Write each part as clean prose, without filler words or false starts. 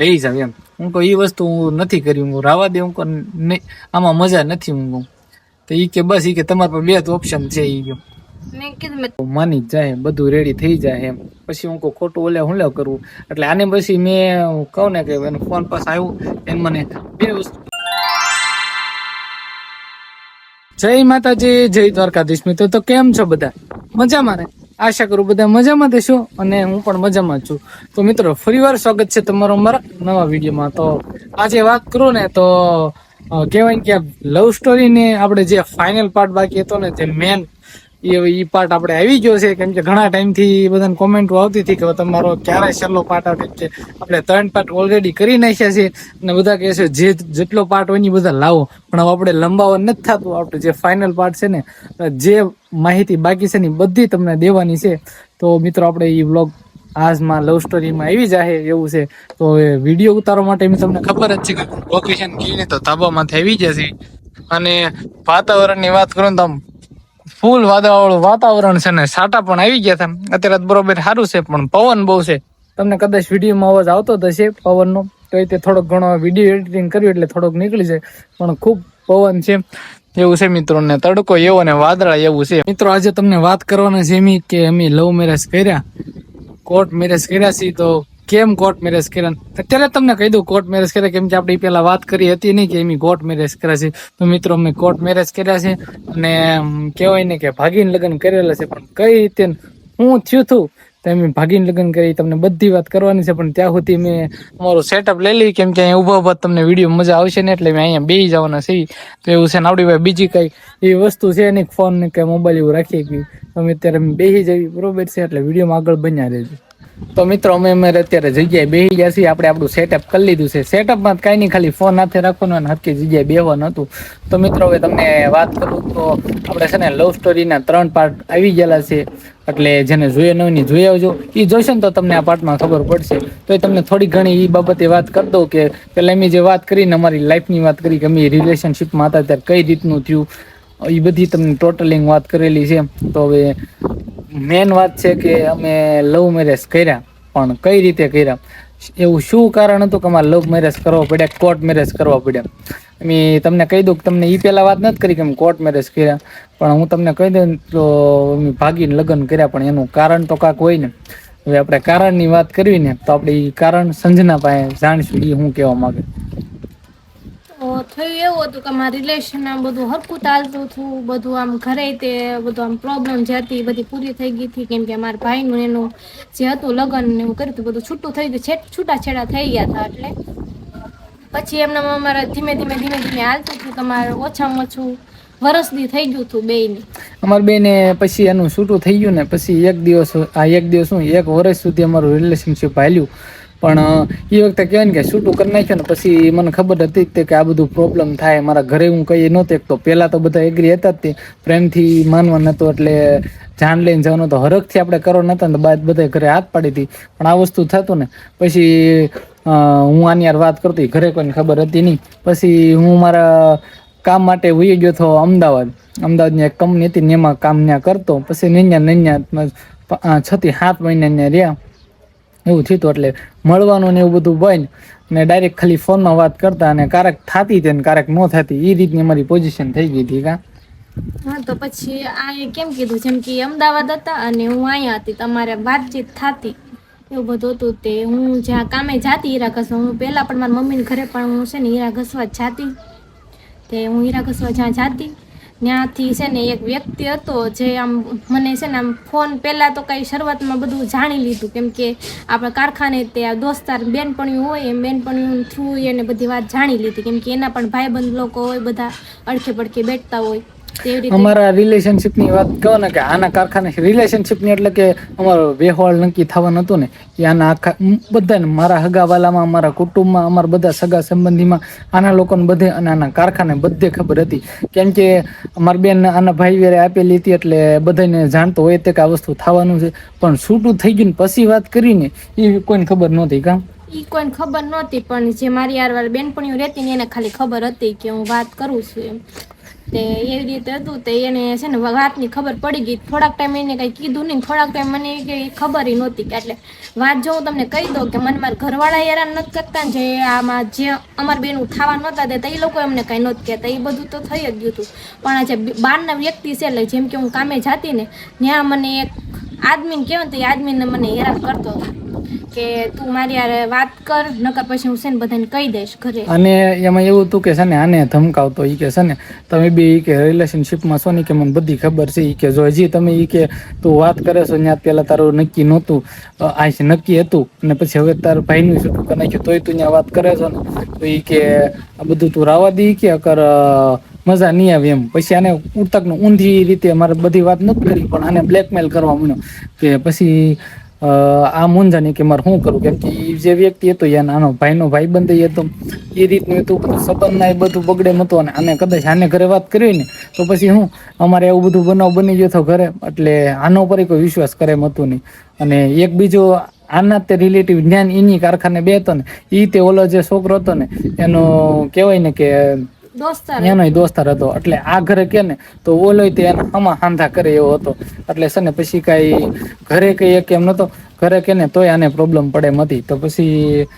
રહી જાવ એમ. હું કહું એ વસ્તુ હું નથી કરી, હું રાવા દે, હું કહું નહીં આમાં મજા નથી. હું કહું તો એ કે બસ એ કે તમારા પર બે જ ઓપ્શન છે. એ ગયો મેં કીધું માની જ જાય, બધું રેડી થઈ જાય એમ. પછી હું કહું ખોટું ઓલે હું લે કરવું. એટલે આને પછી મેં કહું ને કે એનો ફોન પાસ આવ્યો એને મને બે વસ્તુ. જય માતાજી, જય દ્વારકાધીશ. મિત્રો તો કેમ છો બધા? મજામાં ને? આશા કરું બધા મજામાં દેશો અને હું પણ મજામાં છું. તો મિત્રો ફરીવાર સ્વાગત છે તમારું મારા નવા વિડીયોમાં. તો આજે વાત કરું ને તો કહેવાય કે લવ સ્ટોરી ને આપણે જે ફાઇનલ પાર્ટ બાકી હતો ને, જે મેન એ પાર્ટ આપણે આવી ગયો છે. કેમ કે ઘણા ટાઈમથી બધાને કોમેન્ટો આવતી હતી કે તમારો ક્યારે છેલ્લો પાર્ટ આવે. કે આપણે 3 પાર્ટ ઓલરેડી કરી નાખ્યા છે અને બધા કહે છે જે જેટલો પાર્ટ હોય ને બધા લાવો, પણ હવે આપણે લંબાવવા નથી થતું. આપણે જે ફાઇનલ પાર્ટ છે ને, જે માહિતી બાકી છે ને બધી તમને દેવાની છે. તો મિત્રો આપણે એ વ્લોગ આજમાં લવ સ્ટોરીમાં આવી જાય એવું છે. તો એ વિડીયો ઉતારવા માટે તમને ખબર જ છે કે લોકેશન કહીને તો ધાબામાંથી આવી જશે. અને વાતાવરણની વાત કરું તો ફૂલ વાદળવાળું વાતાવરણ છે ને સાટા પણ આવી ગયા હતા. અત્યારે બરોબર સારું છે, પણ પવન બહુ છે. તમને કદાચ વિડીયોમાં અવાજ આવતો હશે પવનનો, તો એ થોડોક ઘણો વિડીયો એડિટિંગ કર્યું એટલે થોડોક નીકળી જાય. પણ ખૂબ પવન છે એવું છે મિત્રો, ને તડકો એવો ને વાદળા એવું છે. મિત્રો આજે તમને વાત કરવાના છે એમ કે અમે લવ મેરેજ કર્યા, કોર્ટ મેરેજ કર્યા છીએ. તો કેમ કોર્ટ મેરેજ કર્યા અત્યારે તમને કહી દઉં. કોર્ટ મેરેજ કર્યા કેમ કે આપણે પેલા વાત કરી હતી નહીં કે એમ કોર્ટ મેરેજ કર્યા છે. તો મિત્રો અમે કોર્ટ મેરેજ કર્યા છે અને કહેવાય ને કે ભાગીને લગ્ન કરેલા છે. પણ કઈ રીતે હું થયું હતું તો એમ ભાગીને લગ્ન કરી તમને બધી વાત કરવાની છે. પણ ત્યાં સુધી મેં અમારું સેટઅપ લઈ લઈ, કેમ કે અહીંયા ઉભા ઉભા તમને વિડીયો મજા આવશે ને એટલે મેં અહીંયા બેસી જવાના છે. તો એવું છે ને આપણી ભાઈ બીજી કઈ એવી વસ્તુ છે નહીં, ફોન ને કે મોબાઈલ એવું રાખી ગયું. તમે અત્યારે બેસી જવી બરોબર છે, એટલે વિડીયોમાં આગળ બન્યા રહેજો. તો મિત્રો અમે અત્યારે જગ્યાએ બેસી ગયા છીએ. આપણે આપણું સેટઅપ કરી લીધું છે. સેટઅપમાં કાંઈ નહીં, ખાલી ફોન હાથે રાખવાનો અને હરકી જગ્યાએ બેસવાનું હતું. તો મિત્રો હવે તમને વાત કરું તો આપણે છે ને લવ સ્ટોરીના 3 પાર્ટ આવી ગયેલા છે. એટલે જેને જોઈએ ન હોય જોઈ આવજો. એ જોશે ને તો તમને આ પાર્ટમાં ખબર પડશે. તો એ તમને થોડી ઘણી એ બાબતે વાત કરી દઉં કે પેલા અમે જે વાત કરીને અમારી લાઈફની વાત કરી કે અમે રિલેશનશીપમાં હતા ત્યારે કઈ રીતનું થયું, એ બધી તમને ટોટલિંગ વાત કરેલી છે. તો હવે મેન વાત છે કે અમે લવ મેરેજ કર્યા, પણ કઈ રીતે કર્યા, એવું શું કારણ હતું કે અમારે લવ મેરેજ કરવા પડ્યા, કોર્ટ મેરેજ કરવા પડ્યા. મેં તમને કહી દઉં કે તમને એ પહેલાં વાત નથી કરી કે અમે કોર્ટ મેરેજ કર્યા, પણ હું તમને કહી દઉં તો અમે ભાગીને લગ્ન કર્યા. પણ એનું કારણ તો કાંક હોય ને. હવે આપણે કારણની વાત કરવી ને તો આપણે એ કારણ સંજના પાસે જાણીશું એ હું કહેવા માંગે. થયું એવું હતું કે મારા રિલેશન આમ બધું હરકું ચાલતું હતું. બધું આમ ઘરે તે બધું આમ પ્રોબ્લેમ જે હતી બધી પૂરી થઈ ગઈ હતી. કેમ કે મારા ભાઈનું એનું જે હતું લગ્ન ને એવું કર્યું હતું બધું છૂટું થઈ ગયું, છૂટાછેડા થઈ ગયા હતા. એટલે પછી એમના અમારે ધીમે ધીમે હાલતું હતું. તમારે ઓછામાં ઓછું વરસથી થઈ ગયું હતું બેયને. અમારા બેને પછી એનું છૂટું થઈ ગયું ને પછી એક દિવસ શું 1 વર્ષ સુધી અમારું રિલેશનશીપ હાલ્યું. પણ એ વખતે કહેવાય ને કે છૂટું કરી નાખ્યું ને પછી મને ખબર હતી કે આ બધું પ્રોબ્લેમ થાય. મારા ઘરે હું કઈ નહોતો. તો પહેલાં તો બધા એગ્રી હતા જ, તે પ્રેમથી માનવા નહોતો. એટલે જાન લઈને જવાનું તો હરખથી આપણે કરવા નહોતા ને બાદ બધા ઘરે હાથ પાડી હતી. પણ આ વસ્તુ થતું ને પછી હું આની યાર વાત કરતો, ઘરે કોઈને ખબર હતી નહીં. પછી હું મારા કામ માટે વહી ગયો હતો અમદાવાદની એક કંપની હતી ને એમાં કામ ત્યાં કરતો. પછી નૈયા 6 થી 7 મહિના ત્યાં રહ્યા એવું થયું. એટલે મળવાનું ને એવું બધું બન ને ડાયરેક્ટ ખાલી ફોનમાં વાત કરતા અને ક્યારેક થતી હતી ને ક્યારેક ન થતી. એ રીતની અમારી પોઝિશન થઈ ગઈ હતી. હા, તો પછી આ કેમ કીધું, જેમ કે અમદાવાદ હતા અને હું અહીંયા હતી, તમારે વાતચીત થતી એવું બધું હતું. તે હું જ્યાં કામે જાતી હીરા ઘસવા, હું પહેલાં પણ મારા મમ્મીને ઘરે પણ હું છે ને હીરા ઘસવા જ જાતી. તે હું હીરા ઘસવા જ્યાં જાતી ત્યાંથી છે ને એક વ્યક્તિ હતો જે આમ મને છે ને આમ ફોન પહેલાં તો કાંઈ શરૂઆતમાં બધું જાણી લીધું. કેમ કે આપણે કારખાને તે દોસ્તાર બેનપણીઓ હોય એમ બેનપણીઓ થ્રુ એને બધી વાત જાણી લીધી. કેમ કે એના પણ ભાઈબંધ લોકો હોય, બધા અડખે પડખે બેઠતા હોય. અમારા રિલેશનશીપની વાત કહો ને કે આના કારખાને રિલેશનશીપની એટલે કે અમારો વ્યવહાર નક્કી થવાનું હતું ને એ આના આખા બધાને, મારા હગાવાલામાં, અમારા કુટુંબમાં, અમારા બધા સગા સંબંધીમાં, આના લોકોને બધે અને આના કારખાને બધે ખબર હતી. કેમ કે અમારી બેન આના ભાઈ વેરે આપેલી હતી એટલે બધાને જાણતો હોય તે કે આ વસ્તુ થવાનું છે. પણ છૂટું થઈ ગયું ને પછી વાત કરીને એ કોઈને ખબર નહોતી. કામ એ કોઈને ખબર નહોતી, પણ જે મારી યાર બેનપણીઓ રહેતી ને એને ખાલી ખબર હતી કે હું વાત કરું છું એમ. તે એવી રીતે હતું તે એને છે ને વાતની ખબર પડી ગઈ. થોડાક ટાઈમ એને કંઈ કીધું નહીં, થોડાક ટાઈમ મને કંઈ ખબર નહોતી કે એટલે વાત જો હું તમને કહી દઉં કે મને મારા ઘરવાળા હેરાન નથી કરતા ને જે આમાં જે અમારા બેનું થવા નહોતા દેતા એ લોકો એમને કંઈ નહોતું કહેતા, એ બધું તો થઈ જ ગયું હતું. પણ આ જે બહારના વ્યક્તિ છે એટલે જેમ કે હું કામે જાતી ને ત્યાં મને એક આદમીને કહેવાય તો એ આદમીને મને હેરાન કરતો હતો કે તું મારી યાર વાત કર, નકર પછી હું છે ને બધાને કહી દઈશ ઘરે. અને એમાં એવું હતું કે છે ને આને ધમકાવતો ઈ કે છે ને તમે બે ઈ કે રિલેશનશીપમાં છો ને કે મને બધી ખબર છે ઈ કે જો હજી તમે ઈ કે તું વાત કરે છો ત્યાં પેલા તારું નક્કી નહોતું, આ નક્કી હતું અને પછી હવે તારું ભાઈનું છૂટું કરી નાખ્યું તોય તું ત્યાં વાત કરે છો ને તો ઈ કે આ બધું તું રાવા દી કે અકર મજા નહીં આવે એમ. પછી આને ઉડતાકનું ઊંધી રીતે મારે બધી વાત નથી કરી પણ આને બ્લેકમેલ કરવા માંડ્યો કે પછી આ મૂંઝાની કે મારે શું કરું, કેમ કે જે વ્યક્તિ હતો યાર આનો ભાઈનો ભાઈબંધ હતો એ રીતનું હતું, બધું સંબંધના એ બધું બગડે નતો. અને આને કદાચ આને ઘરે વાત કરી ને તો પછી હું અમારે એવું બધું બનાવ બની ગયો હતો ઘરે, એટલે આનો ઉપર કોઈ વિશ્વાસ કરે એમ હતું નહીં. અને એક બીજો આના તે રિલેટિવ જ્ઞાન એની કારખાને બે હતો ને એ તે ઓલો જે છોકરો હતો ને એનો કહેવાય ને કે એનો દોસ્તાર હતો, એટલે આ ઘરે કે ને તો ઓલો તે એના હમા હાંધા કરે એવો હતો. એટલે છે ને પછી કઈ ઘરે કઈ કેમ નતો, ઘરે કે ને તોય આને પ્રોબ્લેમ પડે એમ હતી. તો પછી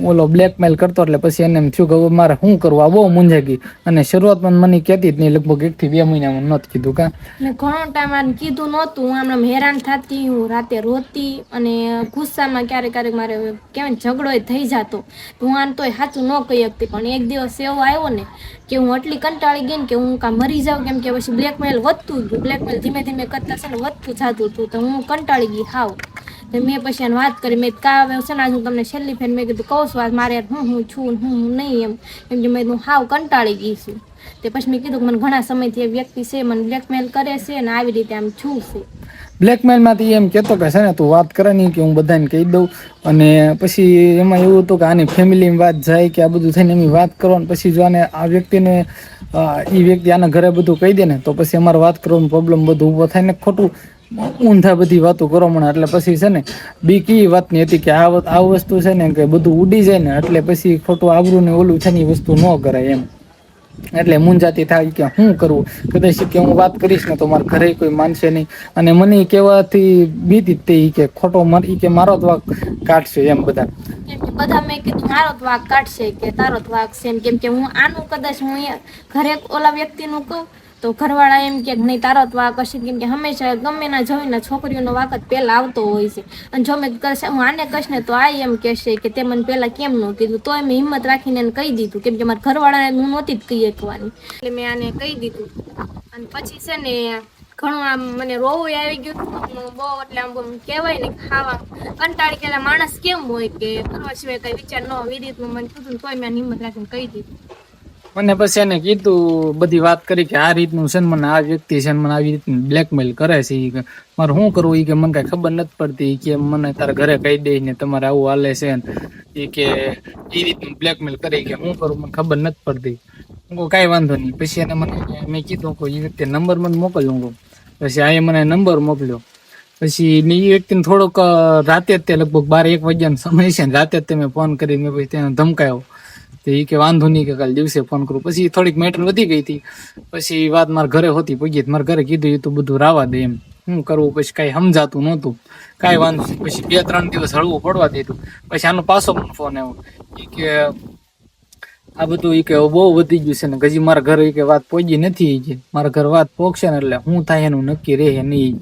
ઓલો બ્લેકમેલ કરતો એટલે પછી એને એમ થયું કે હવે મારે શું કરવું, આ બહુ મૂંઝાઈ ગઈ. અને શરૂઆતમાં મને કહેતી જ નહીં, લગભગ 1 થી 2 મહિનામાં નહોતું કીધું કા ઘણો ટાઈમ આને કીધું નહોતું. હું આમ હેરાન થતી, હું રાતે રોતી અને ગુસ્સામાં ક્યારેક ક્યારેક મારે કહેવાય ઝઘડો થઈ જતો. હું આને તોય સાચું ન કહી શકતી. પણ એક દિવસ એવો આવ્યો ને કે હું એટલી કંટાળી ગઈ ને કે હું કાં મરી જાઉં, કેમ કે પછી બ્લેકમેલ વધતું ગયું. બ્લેકમેલ ધીમે ધીમે કરતા છે ને વધતું જતું હતું. તો હું કંટાળી ગઈ હાવ. તો મેં પછી એને વાત કરી, મેં કા હવે છે ને આજ હું તમને છેલ્લી ફેર મેં કીધું કહું છું આજ મારે હું છું હું નહીં એમ, કેમ કે મેં હું હાવ કંટાળી ગઈ છું. તે પછી મેં કીધું કે મને ઘણા સમયથી એ વ્યક્તિ છે મને બ્લેકમેલ કરે છે અને આવી રીતે આમ છું છે. બ્લેકમેલમાંથી એમ કહેતો કે છે ને તું વાત કરે નહીં કે હું બધાને કહી દઉં. અને પછી એમાં એવું હતું કે આની ફેમિલીની વાત જાય કે આ બધું થઈને એમની વાત કરવાનું, પછી જો આને આ વ્યક્તિને એ વ્યક્તિ આના ઘરે બધું કહી દે ને તો પછી અમારે વાત કરવાનો પ્રોબ્લેમ બધું ઊભો થાય ને ખોટું ઊંધા બધી વાતો કરો મને. એટલે પછી છે ને બીક એ વાતની હતી કે આ વસ્તુ છે ને કે બધું ઉડી જાય ને એટલે પછી ખોટું આબરૂ ને ઓલું છે ને એ વસ્તુ ન કરાય એમ. એટલે મૂંઝાતી થાય કે શું કરવું, કદાચ કે હું વાત કરીશ ને તો મારા ઘરે કોઈ માનશે નહીં. અને મને કહેવાથી બીતી જ તે કે ખોટો કે મારો જ વાંક કાઢશે એમ બધા. કેમ કે બધા મેં કીધું મારો જ વાંક કાઢશે કે તારો જ વાંક છે, કેમ કે હું આનું કદાચ હું ઘરે ઓલા વ્યક્તિનું કહું તો ઘરવાળા એમ કે નહીં તારો જ વાંક હશે, કેમ કે હંમેશા ગમે ના જોઈને છોકરીઓનો વાંક જ પહેલા આવતો હોય છે. અને જો મેં હું આને કહીશ ને તો આ એમ કહેશે કે તે મને પહેલા કેમ ન કીધું. તોય મેં હિંમત રાખીને એને કહી દીધું, કેમ કે મારા ઘરવાળાને હું નહોતી જ કહી શકવાની, એટલે મેં આને કહી દીધું. અને પછી છે ને ઘણું આમ મને રોવું આવી ગયું બહુ, એટલે આમ કહેવાય ને ખાવા કંટાળી ગયેલા માણસ કેમ હોય કે કરવા સિવાય કઈ વિચાર ન હોય, એ રીતનું મને કીધું તોય મેં હિંમત રાખીને કહી દીધું. મને પછી એને કીધું બધી વાત કરી કે આ રીતનું છે ને મને આ વ્યક્તિ છે ને મને આવી રીતનું બ્લેકમેલ કરે છે, ઈ મારે શું કરવું એ કે મને કઈ ખબર નથી પડતી, કે મને તારા ઘરે કહી દે ને તમારે આવું હાલે છે એ કે એ રીતનું બ્લેકમેલ કરે કે શું કરું મને ખબર નથી પડતી. હું કાંઈ વાંધો નહીં. પછી એને મેં કીધું કે એ વ્યક્તિ નંબર મને મોકલ્યો. પછી આ મને નંબર મોકલ્યો. પછી મેં એ વ્યક્તિને થોડોક રાતે જ તે લગભગ 12-1 વાગ્યાનો સમય છે ને રાતે જ મેં ફોન કરી મેં પછી તેને ધમકાયો. તો એ કે વાંધો નહીં કે કાલે દિવસે ફોન કરું. પછી થોડીક મેટર વધી ગઈ હતી. પછી વાત મારા ઘરે હોતી પગી મારા ઘરે કીધું એ તો બધું રાવા દે એમ, શું કરવું પછી કાંઈ સમજાતું નહોતું. કાંઈ વાંધો નહીં. પછી 2-3 દિવસ હળવું પડવા દીધું. પછી આનો પાછો મને ફોન આવ્યો કે આ બધું એ કે બહુ વધી ગયું છે ને હજી મારા ઘરે કે વાત પહોંચી નથી, કે મારા ઘર વાત પહોંચશે ને એટલે હું થાય એનું નક્કી રહે નહીં.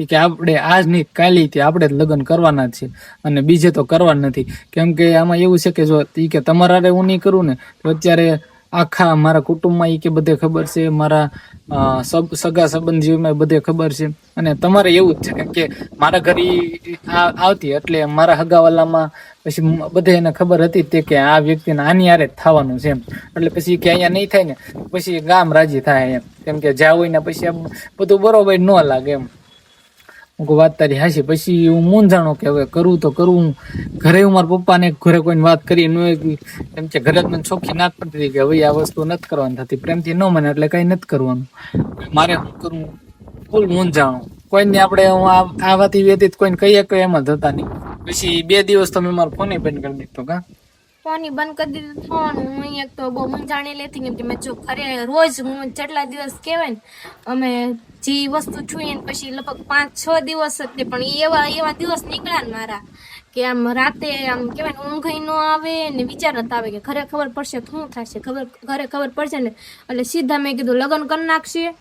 કે આપણે આજ નહીં કાલે આપણે જ લગ્ન કરવાના જ છે અને બીજે તો કરવા નથી. કેમ કે આમાં એવું છે કે જો કે તમારા હું નહીં કરું ને તો અત્યારે આખા મારા કુટુંબમાં એ કે બધે ખબર છે, મારા સગા સંબંધીઓમાં બધે ખબર છે. અને તમારે એવું જ છે કેમ કે મારા ઘરે આવતી એટલે મારા હગાવાલામાં પછી બધે એને ખબર હતી તે કે આ વ્યક્તિને આની હારે જ થવાનું છે એમ. એટલે પછી કે અહીંયા નહીં થાય ને પછી ગામ રાજી થાય એમ, કેમ કે જ્યાં હોય ને પછી આમ બધું બરોબર ન લાગે એમ. હું વાત તારી હાશી. પછી હું મૂંઝાણો કે હવે કરું તો કરું. ઘરે હું મારા પપ્પાને ઘરે કોઈને વાત કરી ન, એમ કે ઘરે મને ચોખ્ખી ના પડતી હતી કે હવે આ વસ્તુ નથી કરવાની થતી, પ્રેમથી ન મને એટલે કઈ નથી કરવાનું. મારે શું કરવું ફૂલ મૂંઝાણો. કોઈને આપણે હું આ વાત વ્યતીત કોઈને કહીએ કે એમાં જતા નહીં. પછી 2 દિવસ તો મેં મારો ફોન બંધ કરી દીધો. કા ફોન બંધ કરી દીધો ફોન. હું એક તો બહુ મૂંઝાણી લેતી કેમ કે મેં જો ખરે રોજ હું જેટલા દિવસ કહેવાય ને અમે જે વસ્તુ જોઈએ ને પછી લગભગ 5-6 દિવસ જ તે પણ એવા દિવસ નીકળ્યા ને મારા કે આમ રાતે આમ કહેવાય ને ઊંઘ ન આવે ને વિચાર જ આવે કે ઘરે ખબર પડશે તો શું થશે, ઘરે ખબર પડશે ને એટલે સીધા મેં કીધું લગ્ન કરી નાખશે.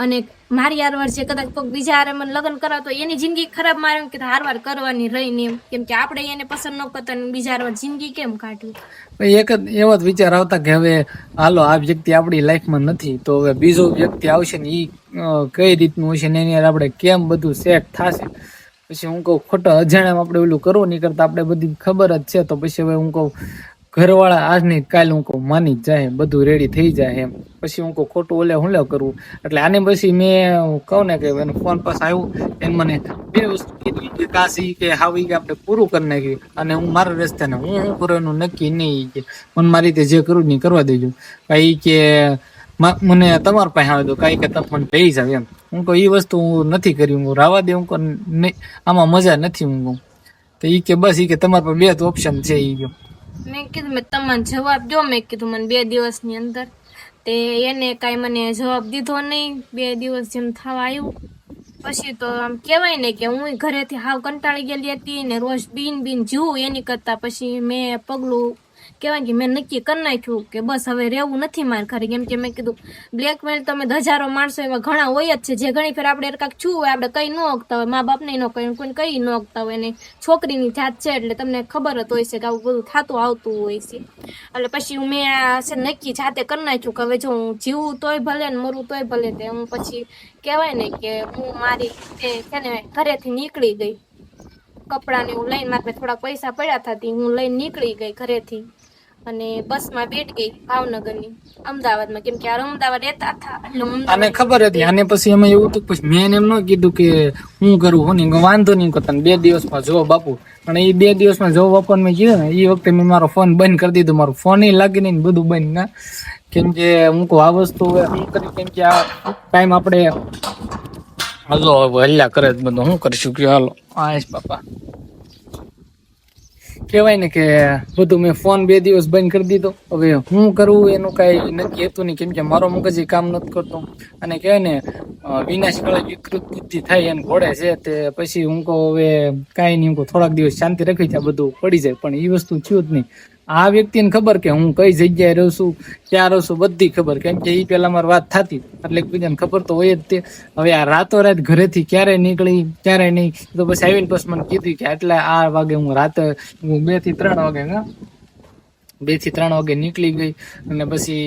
અને મારી હારવાર છે કદાચ કોઈ બીજા હારે મને લગ્ન કરાવ તો એની જિંદગી ખરાબ, મારે એમ કીધું હારવાર કરવાની રહીને એમ કેમ કે આપણે એને પસંદ ન કરતા ને બીજા હારવાર જિંદગી કેમ કાઢવી. એક જ એવો જ વિચાર આવતા કે હવે હાલો આ વ્યક્તિ આપણી લાઈફમાં નથી તો હવે બીજો વ્યક્તિ આવશે ને એ કઈ રીતનું હશે ને એની હારે આપણે કેમ બધું સેટ થશે. પછી હું કહું ખોટા અજાણ્યામાં આપણે ઓલું કરવું નહીં કરતા, આપણે બધી ખબર જ છે તો પછી હવે હું કહું ઘરવાળા આજ નહીં કાલ હું કહું માની જ જાય, બધું રેડી થઈ જાય એમ. પછી હું કહું ખોટું હું લે કરવું. એટલે આને પછી મેં કહું ને કે એનો ફોન પાસ આવ્યું એને મને બે વસ્તુ કીધી કે કાશી કે હાવી કે આપણે પૂરું કરી નાખ્યું અને હું મારા રસ્તાને હું કરું એનું નક્કી નહીં કે મને મારી રીતે જે કરવું નહીં કરવા દેજો. કઈ કે મને તમારા પાસે આવે દો, કઈ કે તમે મને ભેગી જાવ એમ. હું કહું એ વસ્તુ હું નથી કરી, હું રાવા દે હું કહું નહીં આમાં મજા નથી. હું કહું તો એ કે બસ એ કે તમારા પર બે જ ઓપ્શન છે. એ કહ્યું મેં કીધું મેં તમને જવાબ દો, મેં કીધું મને 2 દિવસની અંદર. તે એને કાંઈ મને જવાબ દીધો નહીં. 2 દિવસ જેમ થવા આવ્યું પછી તો આમ કહેવાય ને કે હું ઘરેથી હાવ કંટાળી ગયેલી હતી ને રોજ બીન જીવું એની કરતાં પછી મેં પગલું કહેવાય કે મેં નક્કી કરી નાખ્યું કે બસ હવે રહેવું નથી મારે ઘરે. કેમ કે મેં કીધું બ્લેકમેલ તમે હજારો માણસો એવા ઘણા હોય જ છે જે ઘણી ફેર આપણે કાંઈક છું હોય આપણે કંઈ ન ઓગતા હોય, મા બાપને ન કહ્યું કોઈને કંઈ ન ઓગતા હોય ને છોકરીની જાત છે એટલે તમને ખબર જ હોય છે કે આવું બધું થતું આવતું હોય છે. એટલે પછી મેં આ છે નક્કી જાતે કરી નાખ્યું કે હવે જો હું જીવું તોય ભલે ને મરું તોય ભલે. તે હું પછી કહેવાય ને કે હું મારી છે ને ઘરેથી નીકળી ગઈ. કપડાને હું લઈને મારે થોડાક પૈસા પડ્યા થતી હું લઈને નીકળી ગઈ ઘરેથી અને બસમાં બેઠ ગઈ ભાવનગરની અમદાવાદમાં. કેમ કે આ અમદાવાદ રહેતા હતા એટલે આને ખબર હતી. આને પછી એમાં એવું હતું પછી મેં એમ ન કીધું કે હું કરું હું નહીં વાંધો નહીં કરતા 2 દિવસમાં જવાબ આપું. પણ એ 2 દિવસમાં જવાબ આપવાનું મેં કીધું ને એ વખતે મેં મારો ફોન બંધ કરી દીધો. મારો ફોન લાગી નહીં બધું બંધ ના. કેમ કે હું કહું આ વસ્તુ હું કરી કેમ કે આ ટાઈમ આપણે હલો હલ્લા કરે જ બધું હું કરીશું કે હાલો આશ બાપા કહેવાય ને કે બધું મેં ફોન 2 દિવસ બંધ કરી દીધો. હવે હું કરું એનું કાંઈ નક્કી હતું નહીં કેમ કે મારો મગજ કામ નથી કરતો અને કહેવાય ને વિનાશ કાળે વિકૃત બુદ્ધિ થાય એને ઘોડે છે. તે પછી હું કહું હવે કાંઈ નહીં, હું કહું થોડાક દિવસ શાંતિ રાખી ત્યાં બધું પડી જાય. પણ એ વસ્તુ થયું જ નહીં. આ વ્યક્તિને ખબર કે હું કઈ જગ્યાએ રહું છું ક્યાં રહું છું બધી ખબર કેમ કે એ પેલા મારી વાત થતી એટલે એકબીજાને ખબર તો હોય જ. તે હવે આ રાતોરાત ઘરેથી ક્યારે નીકળી ક્યારે નહીં તો પછી આવીને પછી મને કીધું કે આટલા આ વાગે હું રાતે હું 2 થી 3 વાગે 2 થી 3 વાગે નીકળી ગઈ અને પછી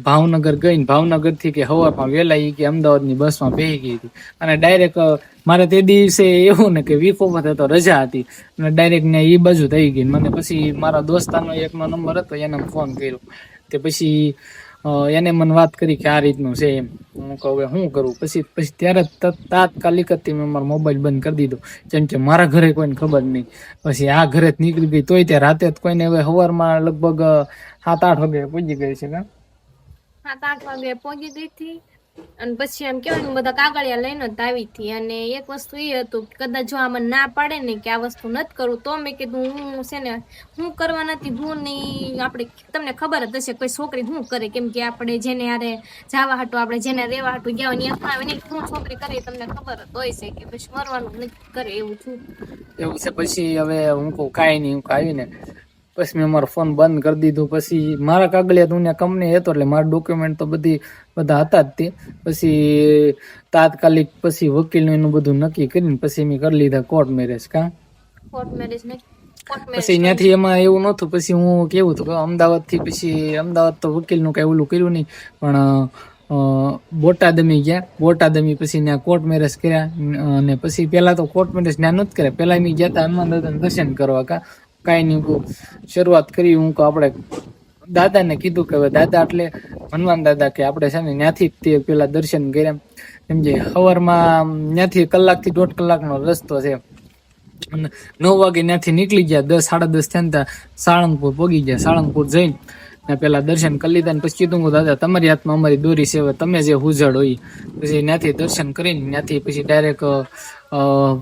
ભાવનગર ગઈ ને ભાવનગર થી કે હવારમાં વહેલા કે અમદાવાદની બસમાં બેસી ગઈ હતી અને ડાયરેક્ટ મારે તે દિવસે એવું ને કે વીક ઓફ હતો, રજા હતી અને ડાયરેક્ટ ને એ બાજુ થઈ ગઈ. મને પછી મારા દોસ્તારનો એકનો નંબર હતો એને ફોન કર્યો. તે પછી એને મને વાત કરી કે આ રીતનું છે એમ. હું કહું હવે શું કરું. પછી ત્યારે તાત્કાલિક જ મેં મારો મોબાઈલ બંધ કરી દીધો જેમ કે મારા ઘરે કોઈને ખબર નહીં. પછી આ ઘરે જ નીકળી ગઈ તોય ત્યાં રાતે જ કોઈને હવે સવારમાં લગભગ 7-8 વાગે પહોંચી ગઈ છે. 7-8 વાગે પહોંચી ગઈ હતી અને પછી એમ કેવાય બધા કાગળિયા લઈને જ આવી હતી. અને એક વસ્તુ એ હતું કે કદાચ જો આ મને ના પાડે ને કે આ વસ્તુ નથી કરું તો મેં કીધું હું છે ને હું કરવા નથી હું નહીં. આપણે તમને ખબર જ હશે કોઈ છોકરી શું કરે કેમ કે આપણે જેને હારે જવા હાટું આપણે જેને રહેવા હાટું ગયા હોય આવે ને શું છોકરી કરે તમને ખબર જ હોય છે કે પછી મરવાનું નથી કરે એવું છું એવું છે. પછી હવે હું કહું કાંઈ નહીં, હું આવીને પછી મેં મારો ફોન બંધ કરી દીધો. પછી મારા કાગળિયા તું કંપની હતો એટલે મારા ડોક્યુમેન્ટ તો બધા હતા જ. તે પછી તાત્કાલિક પછી વકીલનું એનું બધું નક્કી કરીને પછી મેં કરી લીધા કોર્ટ મેરેજ. કોર્ટ મેરેજ ને પછી ત્યાંથી એમાં એવું નહોતું. પછી હું કેવું હતું કે અમદાવાદથી પછી અમદાવાદ તો વકીલનું કાંઈ ઓલું કર્યું નહીં પણ બોટાદ અમે ગયા. બોટાદ અમે પછી ત્યાં કોર્ટ મેરેજ કર્યા અને પછી પહેલાં તો કોર્ટ મેરેજ ત્યાં નથી કર્યા. પહેલાં અમે ગયા હતા હનુમાન દાદાને દર્શન કરવા. કાંઈ નહીં શરૂઆત કરી. હું આપણે દાદાને કીધું કે હવે દાદા એટલે હનુમાન દાદા કે આપણે છે ને ત્યાંથી તે પેલા દર્શન કર્યા. સમજે સવારમાં ત્યાંથી 1 થી 1.5 કલાકનો રસ્તો છે અને 9 વાગે ત્યાંથી નીકળી ગયા. 10 સાડા 10 થયા ત્યાં સાળંગપુર પહોંચી ગયા. સાળંગપુર જઈને પેલા દર્શન કરી લીધા. પછી કીધું દાદા તમારી હાથમાં અમારી દોરી છે, તમે જે હુજડ હોય. પછી ત્યાંથી દર્શન કરીને ત્યાંથી પછી ડાયરેક્ટ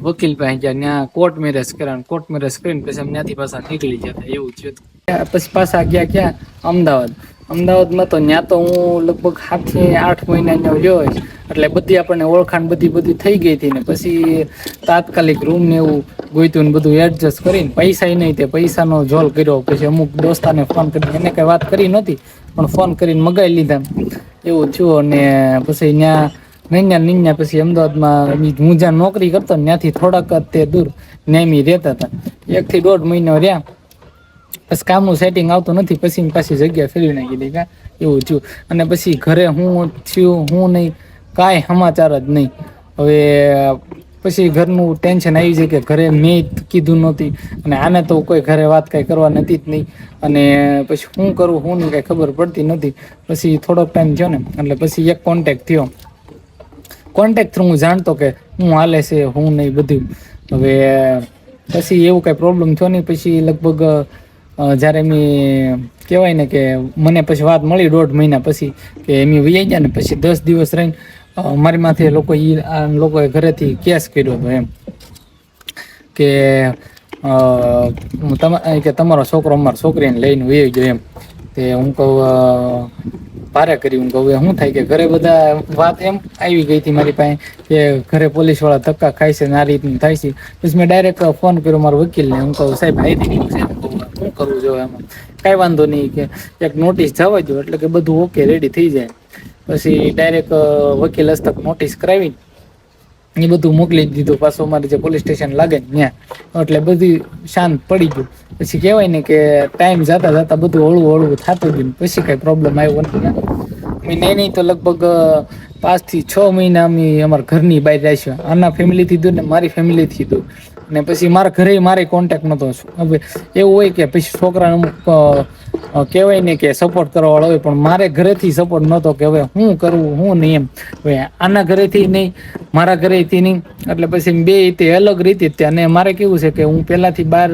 વકીલ પાસે ગયા. ત્યાં કોર્ટ મેરેજ કર્યા. કોર્ટ મેરેજ કરીને પછી અમે ત્યાંથી પાછા નીકળી ગયા હતા. એવું થયું હતું. પછી પાછા ગયા ક્યાં અમદાવાદમાં તો ત્યાં તો હું લગભગ 7 થી 8 મહિના રહ્યો હોય એટલે બધી આપણને ઓળખાણ બધી થઈ ગઈ હતી ને પછી તાત્કાલિક રૂમ ને એવું ગોઈતું ને બધું એડજસ્ટ કરીને પૈસા નહીં તે પૈસાનો જોલ કર્યો પછી અમુક દોસ્તાને ફોન કરીને એને કઈ વાત કરી નહોતી પણ ફોન કરીને મગાવી લીધા એવું થયું અને પછી ત્યાં નિન્યા પછી અમદાવાદમાં હું જ્યાં નોકરી કરતો ને ત્યાંથી થોડાક તે દૂર નેમી રહેતા હતા 1 થી 1.5 મહિનો રહ્યા પછી કામનું સેટિંગ આવતું નથી પછી પાછી જગ્યા ફેરવી નાખી દઈ કા એવું થયું અને પછી ઘરે હું થયું હું નહીં કાંઈ સમાચાર જ નહીં હવે પછી ઘરનું ટેન્શન આવી જાય કે ઘરે મેં કીધું નહોતી અને આને તો કોઈ ઘરે વાત કાંઈ કરવા નથી જ નહીં અને પછી શું કરું હું નહીં કાંઈ ખબર પડતી નથી પછી થોડોક ટાઈમ થયો ને એટલે પછી એક કોન્ટેક્ટ થ્રુ હું જાણતો કે હું હાલે છે હું નહીં બધું હવે પછી એવું કાંઈ પ્રોબ્લેમ થયો નહીં પછી લગભગ જ્યારે મેં કહેવાય ને કે મને પછી વાત મળી 1.5 મહિના પછી કે એમ વહી ગયા ને પછી 10 દિવસ રહીને મારી માથે લોકોએ ઘરેથી કેસ કર્યો હતો એમ કે તમારો છોકરો અમારા છોકરીને લઈને વહી ગયો એમ તે હું કહું ભારે કરી હું કહું શું થાય કે ઘરે બધા વાત એમ આવી ગઈ હતી મારી પાસે કે ઘરે પોલીસવાળા ધક્કા ખાય છે ને આ રીતનું થાય છે પછી મેં ડાયરેક્ટ ફોન કર્યો મારા વકીલને હું કહું સાહેબ આઈથી શું કરવું જોઈએ એમાં કાંઈ વાંધો નહીં કે એક નોટિસ જવા દો એટલે કે બધું ઓકે રેડી થઈ જાય પછી ડાયરેક્ટ વકીલ હસ્તક નોટિસ કરાવી એ બધું મોકલી દીધું પાછું અમારે જે પોલીસ સ્ટેશન લાગે ને ત્યાં એટલે બધી શાંત પડી ગયું પછી કહેવાય ને કે ટાઈમ જતા બધું હળવું થતું ગયું પછી કાંઈ પ્રોબ્લેમ આવ્યો નથી નહીં તો લગભગ 5 થી 6 મહિના અમે અમારા ઘરની બહાર રાખ્યો આના ફેમિલીથી દૂર ને મારી ફેમિલીથી દૂર અને પછી મારા ઘરે મારે કોન્ટેક્ટ નહોતો હવે એવું હોય કે પછી છોકરાને અમુક કહેવાય ને કે સપોર્ટ કરવાવાળો હોય પણ મારે ઘરેથી સપોર્ટ નહોતો કે હવે હું કરવું હું નહીં એમ હવે આના ઘરેથી નહીં મારા ઘરેથી નહીં એટલે પછી બે રીતે અલગ રીતે જ અને મારે કેવું છે કે હું પહેલાંથી બહાર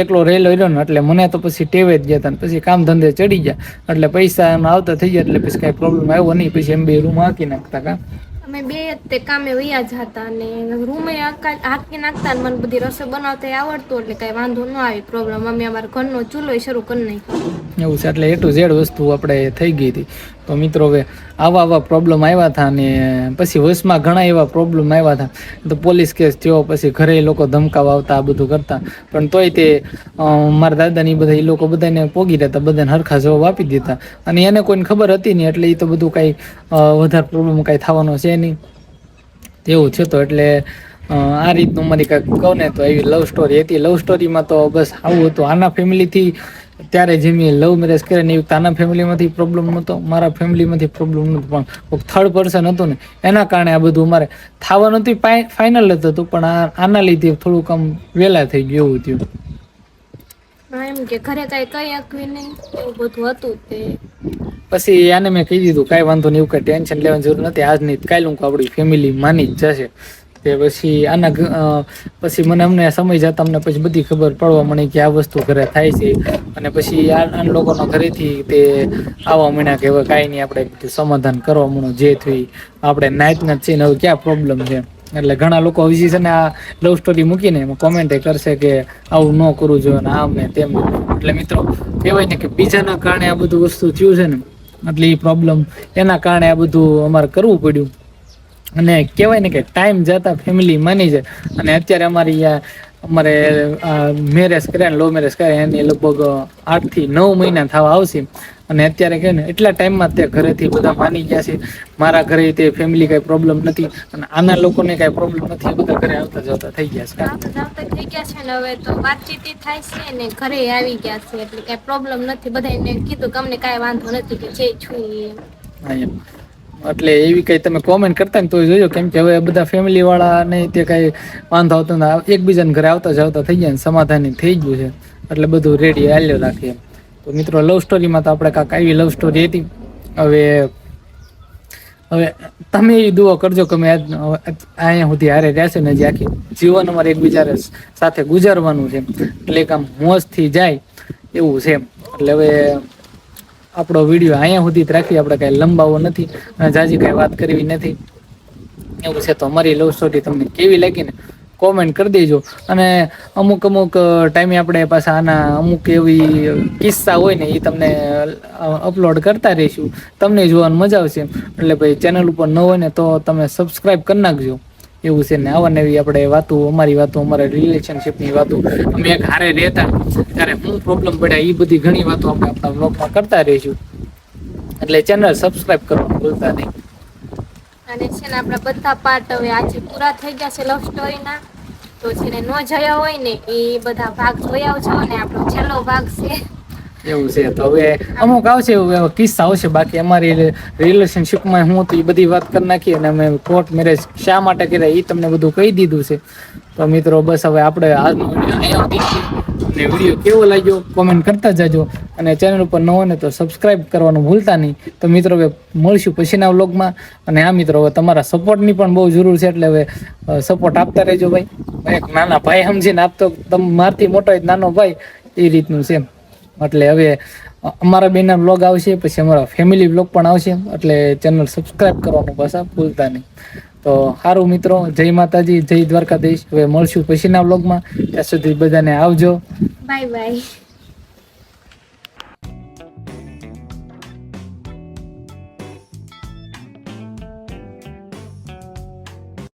એકલો રહેલો રહ્યો ને એટલે મને તો પછી ટેવે જ ગયા હતા પછી કામ ધંધે ચડી ગયા એટલે પૈસા આવતા થઈ ગયા એટલે પછી કાંઈ પ્રોબ્લેમ આવ્યો નહીં પછી એમ બે રૂમ હાંકી નાખતા કાં અમે બે તે કામે વયા જતા અને રૂમે હાંકી નાખતા અને મને બધી રસોઈ બનાવતા આવડતું એટલે કાંઈ વાંધો ન આવી પ્રોબ્લેમ અમે અમારા ઘરનો ચૂલો શરૂ કરી નાખ્યો એવું છે એટલે A to Z વસ્તુ આપણે થઈ ગઈ હતી તો મિત્રો હવે આવા પ્રોબ્લેમ આવ્યા હતા અને પછી વસમાં ઘણા એવા પ્રોબ્લેમ આવ્યા હતા તો પોલીસ કેસ થયો પછી ઘરે લોકો ધમકાવા આવતા આ બધું કરતા પણ તોય તે મારા દાદાની બધા એ લોકો બધાને પોગી રહેતા બધાને હરખા જવાબ આપી દીધા અને એને કોઈને ખબર હતી નહીં એટલે એ તો બધું કાંઈ વધારે પ્રોબ્લેમ કાંઈ થવાનો છે નહીં એવું છે તો એટલે આ રીતનું મારી કાંઈક કહું ને તો એવી લવ સ્ટોરી હતી લવ સ્ટોરીમાં તો બસ આવું હતું આના ફેમિલીથી ત્યારે જે મેં લવ મેરેજ કર્યા ને તાના ફેમિલીમાંથી પ્રોબ્લેમ નહોતો મારા ફેમિલીમાંથી પ્રોબ્લેમ નહોતો પણ થર્ડ પર્સન હતું ને એના કારણે આ બધું મારે થવાનું હતું ફાઇનલ જ હતું પણ આના લીધે થોડુંક આમ વહેલા થઈ ગયું એવું થયું એમ કે ઘરે કાંઈ કઈ શકવી નહીં એવું બધું હતું તે પછી આને મેં કહી દીધું કાંઈ વાંધો નહીં એવું કાંઈ ટેન્શન લેવાની જરૂર નથી આજ નહીં કાંઈ હું આપણી ફેમિલી માની જ જશે તે પછી પછી મને અમને સમય જતા અમને પછી બધી ખબર પડવા મળી કે આ વસ્તુ ઘરે થાય છે અને પછી આ લોકોના ઘરેથી તે આવવા મળ્યા કે હવે કાંઈ નહીં આપણે બધું સમાધાન કરવા મળ્યું જે થયું આપણે નાયતના જ છે ને હવે ક્યાં પ્રોબ્લેમ છે એટલે ઘણા લોકો હજી છે ને આ લવ સ્ટોરી મૂકીને એમાં કોમેન્ટ કરશે કે આવું ન કરવું જોઈએ ને આમ ને તેમ એટલે મિત્રો કહેવાય ને કે બીજાના કારણે આ બધું વસ્તુ થયું છે ને એટલે એ પ્રોબ્લેમ એના કારણે આ બધું અમારે કરવું પડ્યું અને કહેવાય ને કે ટાઈમ જતા ફેમિલી માની જાય અને અત્યારે અમારે મેરેજ કર્યા લવ મેરેજ કર્યા એની લગભગ 8 થી 9 મહિના થવા આવશે અને અત્યારે કહે ને એટલા ટાઈમમાં તે ઘરેથી બધા માની ગયા છે મારા ઘરે તે ફેમિલી કાંઈ પ્રોબ્લેમ નથી અને આના લોકોને કાંઈ પ્રોબ્લેમ નથી બધા ઘરે આવતા જતા થઈ ગયા આવતા થઈ ગયા છે ને હવે તો વાતચીત થાય છે ને ઘરે આવી ગયા છે એટલે કાંઈ પ્રોબ્લેમ નથી બધાને કીધું કે અમને કાંઈ વાંધો નથી કે જે છું હા એમ એટલે એવી કંઈ તમે કોમેન્ટ કરતા ને તો જોજો કેમ કે હવે બધા ફેમિલી વાળાને તે કાંઈ વાંધો આવતો ને એકબીજાને ઘરે આવતા જતા થઈ ગયા ને સમાધાન થઈ ગયું છે એટલે બધું રેડી હાલ્યો રાખીએ તો મિત્રો લવ સ્ટોરીમાં તો આપણે કાંઈક આવી લવ સ્ટોરી હતી હવે તમે એ દુઆ કરજો કે અમે અહીંયા સુધી હારે રહેશે ને જે આખી જીવન અમારે એકબીજા સાથે ગુજારવાનું છે એટલે કામ મોજથી જાય એવું છે એટલે હવે આપણો વિડીયો અહીંયા સુધી જ રાખી આપણે કાંઈ લંબાવો નથી અને જાજી કાંઈ વાત કરવી નથી એવું છે તો અમારી લવ સ્ટોરી તમને કેવી લાગી ને કોમેન્ટ કરી દેજો. અને અમુક ટાઈમે આપણે પાછા આના અમુક એવી કિસ્સા હોય ને એ તમને અપલોડ કરતા રહીશું, તમને જોવાની મજા આવશે. એટલે ભાઈ ચેનલ ઉપર ન હોય ને તો તમે સબસ્ક્રાઇબ કરી નાખજો. એવું છે ને આવા નવી આપણે વાતો, અમારા રિલેશનશિપની વાતો, અમે એક હારે રહેતા ત્યારે શું પ્રોબ્લેમ પડ્યા એ બધી ઘણી વાતો આપણે આપણા બ્લોગમાં કરતા રહીશું. એટલે ચેનલ સબસ્ક્રાઇબ કરવાનું ભૂલતા નહીં. અને છે ને આપણા બધા પાર્ટ હવે આજે પૂરા થઈ ગયા છે લવ સ્ટોરીના. તો છે ને ન જોયા હોય ને એ બધા ભાગ જોઈ આવજો. અને આપણો છેલ્લો ભાગ છે એવું છે. તો હવે અમુક આવશે એવા કિસ્સા આવશે. બાકી અમારી રિલેશનશિપમાં હું તો એ બધી વાત કરી નાખી અને અમે કોર્ટ મેરેજ શા માટે કર્યા એ તમને બધું કહી દીધું છે. તો મિત્રો બસ હવે આપણે આજનો વિડીયો કેવો લાગ્યો કોમેન્ટ કરતા જાજો. અને ચેનલ ઉપર ન હોય ને તો સબસ્ક્રાઇબ કરવાનું ભૂલતા નહીં. તો મિત્રો હવે મળશું પછીના વ્લોગમાં. અને આ મિત્રો હવે તમારા સપોર્ટની પણ બહુ જરૂર છે. એટલે હવે સપોર્ટ આપતા રહેજો ભાઈ. એક નાના ભાઈ સમજીને આપતો, તમે મારથી મોટો એક નાનો ભાઈ એ રીતનું છે. એટલે હવે અમારા બેના વ્લોગ આવશે, પછી અમારા ફેમિલી વ્લોગ પણ આવશે. એટલે ચેનલ સબસ્ક્રાઇબ કરવાનું પાછા ભૂલતા નહીં. તો સારું મિત્રો, જય માતાજી, જય દ્વારકાધીશ. હવે મળશું પછીના વ્લોગમાં. ત્યાં સુધી બધાને આવજો. Bye bye.